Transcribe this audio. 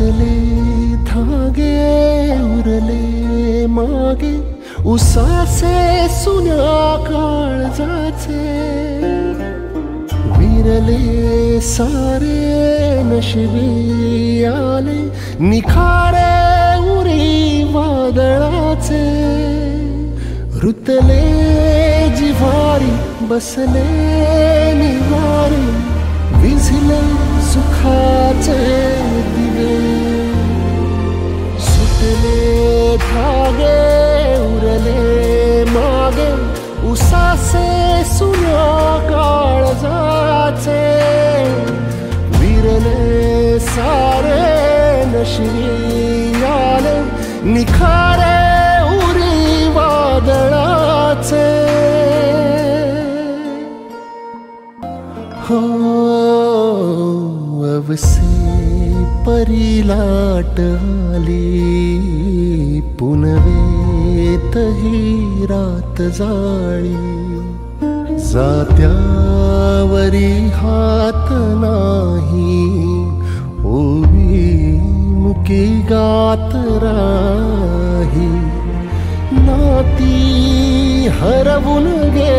सुटले धागे उरले मागे उसासे सुन्या काळजाचे विरले सारे नशिबी आले निखारे उरी वादळाचे रुतले जिव्हारी बसले निवारे विझले सुखाचे दिवे सुटले धागे उरले मागे उसासे सुन्या काळजाचे विरले सारे नशिबी आले निखारे उरी वादळाचे हो अवसे परी लाट आली पुनवेतही रात जाळी जात्यावरी हात नाही ओवी मुकी गात राही नाती हरवून गे